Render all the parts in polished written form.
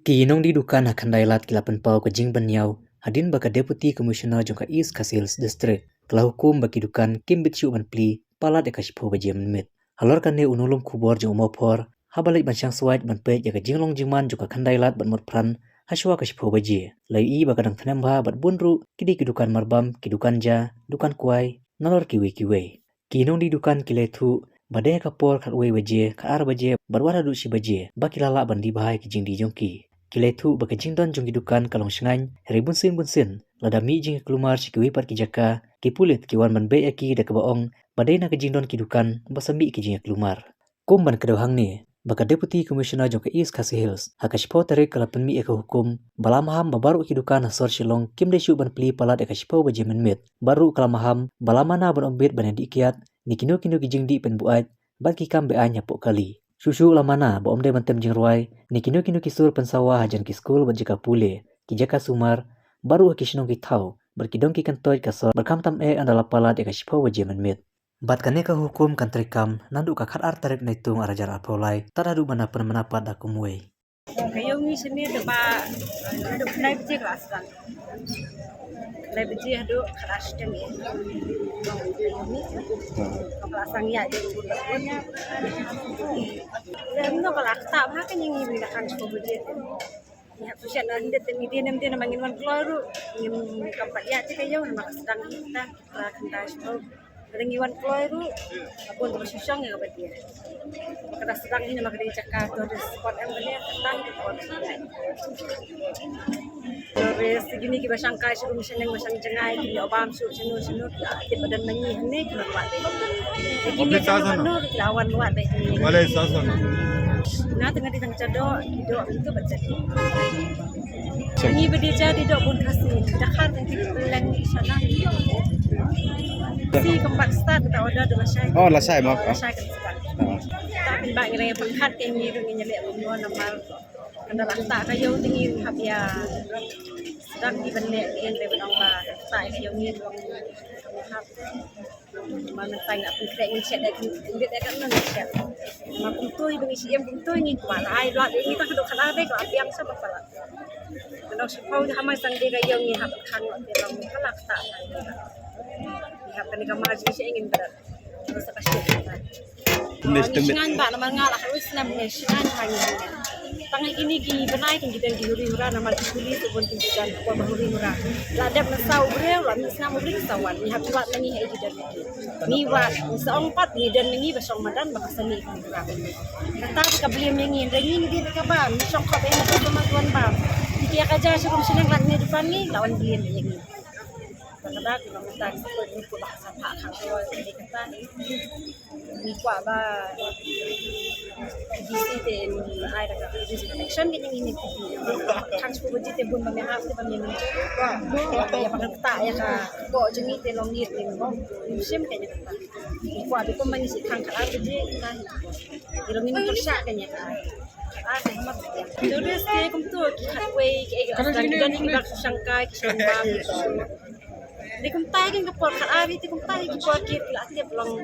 Kinong didukan akan dailat kilapan pau ke jing banyau, hadin baka Deputy Commissioner jongka East Kasils District, telah hukum bagi dukan Kim Bitsu Manpli, palat eka shipo baji menmit. Halor kane unulum kubor jong umopor, habalik bansyang suait manpet jaga jinglong jingman jongka kandailat ban murpran, haswa ke shipo baji. Lai i baka dang tanamba bat bunru, kidi kidukan marbam, kidukan ja, dukan kuai, nalor kiwe-kiwe. Kinong didukan kiletu, badai kapor kat uwe baji, kat ar baji, barwara du si baji, bakilala bandi bahai kijing di jongki. Kiletu baka jingdon jong gidukan kalong sengany, hari bunsin, lada mi jing kelumar sikiwi par kijaka, kipulit kiwan man bay aki da kebaong, badai na kejingdon kidukan, basami kijing kelumar. Kumban kedawhang ni, baka Deputy Commissioner jong ke East Khasi Hills, haka shipo tarik kalapan mi eka hukum, balamaham babaru kidukan hasor silong Kim Deshu ban pli palat eka shipo baji menmit, baru kalamaham, balamana ban ombit ban dikiat, ni kino kijing di pen buat, bat kikam be anya pok kali. Susu lamana ba omde mantem jing ruai, ni kino kisur pensawa hajan ki skul ban jika pule, ki jaka sumar, baru ki sinong ki tau, berkidong ki kantoi kasor, berkam tam andala palat eka shipo baji menmit. Bat kane ka hukum kan trikam, nandu ka khat ar tarik naitung arajar apolai, taradu mana penapat aku muai. Kayong ni sini deba duk nai biji kelas kan. Nai biji hadu kelas demi. Kelas sang ya dia punya. Dan no kelas tak ha kan yang ini kan semua biji. Ya pusat nak hendak temi dia nem dia mangin wan keluar ngim kampat ya cik kayong nak sedang kita kendas semua. Rengiwan keluar tu, aku untuk bersusung ya kepada dia. Maka sedang ini maka dia cakap tu ada spot yang dia tentang itu pun. Terus segini kita sangkai sebelum seneng macam cengai kita obam sunu di badan menyi ni kita buat. Segini kita lawan buat deh. Boleh sasan. Nah tengah di tengah cadok hidup itu baca. Ini berdia di dok pun kasih. Dakar nanti pelan di sana. Si keempat start kita order dengan saya. Oh, lasai mak. Saya kan start. Tapi bagi yang pangkat yang ni dengan nyelek umur normal. Kendala tak kayu tinggi habia. Sedang di benek yang lebih nombor. Tak kayu ni dong. Mana tanya pun kerek ni cek dah kembali dah kan mana cek. Mak kuntui bagi siam kuntui ni kuala. Ai luar ini tak kedok kalah deh kalau apiang sebab pala. Kalau sepau dah hamai sang dia kayu ni hab kan dia orang kalah tak. Lihat kan kamar jadi saya ingin berat. Terus apa sih kita? Dengan bak nama ngalah harus namanya dengan hanya. Tangan ini gini benai kan kita gihuri hura nama dikuli tu pun tunjukkan apa bahuri hura. Ladap nasau beliau, lalu senang beli sawan. Ni hab buat lagi hai dan ni buat seempat ni dan ni besong madan bahasa ni hura. Kata kita beli mengi rengi dia kabar, besong kau yang tu sama tuan bam. Dia kerja sebelum senang ni depan ni lawan beli ni. Kadang kita minta seperti itu bahasa Pak kalau dia kata ni kuat bah di sini ai dah kata di connection ini kan sepuluh juta pun memang harus memang ya pakai tak ya kak kok jengi telong ni musim kayaknya kata ni kuat itu mengisi kan kalau jadi kan ilmu ini persak kayaknya hemat ya. Terus dia kumtu kihatway dan kita sangkai kisambang. Di kumtai kan kepor kat ari ti kumtai kepor kit la tiap long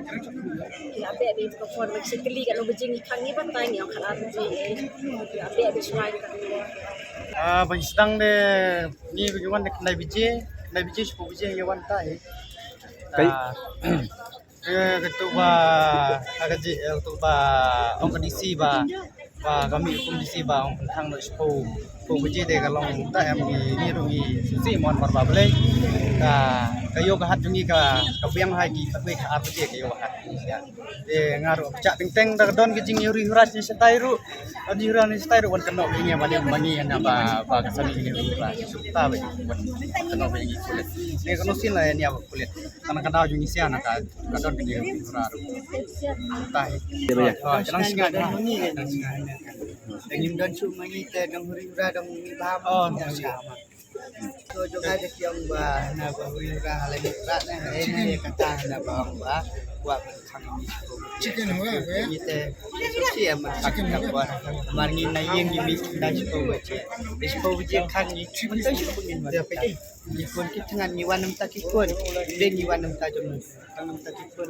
ya be be kepor mak sekali kalau bejing ikan ni pantai ni kat ari ti ya be be semua kan. Bagi sedang de ni bagaimana nak nai biji sepupu biji yawan tai. Ketua agaji ketua ong kondisi ba kami kondisi ba ong thang no sepupu biji de kalong ta em ni rungi susi mon parba bele. Kayo kahat jungi ka kabiang hagi takwe ka apa je kayo kahat ya ngaru cak teng da don ki jing yuri huras ni setairu adi huran ni setairu wan keno ini mangi ana ba kasani ini huras supta be wan keno be ini kulit ne kono sin la ni apa kulit kana kada jungi siana ka don ki huras tai ya jalan singa ni Daging don su mangi te dong huri-hura dong bam. Oh, So juga ada yang ba na ba huri-hura halai berat na ini kata na ba ba buat kang ni. chicken ho ya. Ni te si am tak ba marngi na yeng ni mis da su ba che. Is po je kang ni mun ta su pun ni pe ai. Ni kon ki tangan ni wanam ta ki kon. Den ni wanam ta jom. Tanam ta ki kon.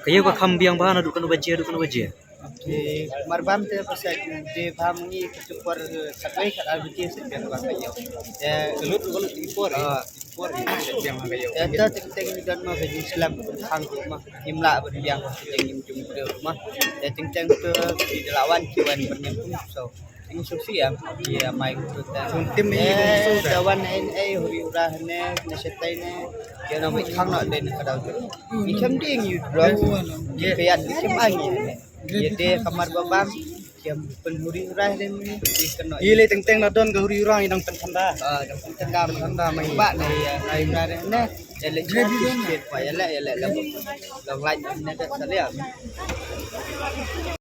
Kayo ka kambiang ba na dukan baji. Di marbam te pasal di paham ni kecupar sakai kat albiji sebiang kayo. Ya gelut impor impor yang kayo ya ta ting dan ma bagi Islam hang rumah imla berbiang yang jum rumah ya ting tu di lawan kiwan bernyempung so ting susi ya ya mai tu tim ni dawan NA huri urah ne nasetai ne ya no mai khang nak den kadau tu ni kem ding you bro ye payat di kem angi ye de kamar babam kem penhuri urah den ni kena ile teng nadon gahuri urang idang tanda dapat tanda mai ba nei ra ne ya le chat pa ya le la long lai ne ka salia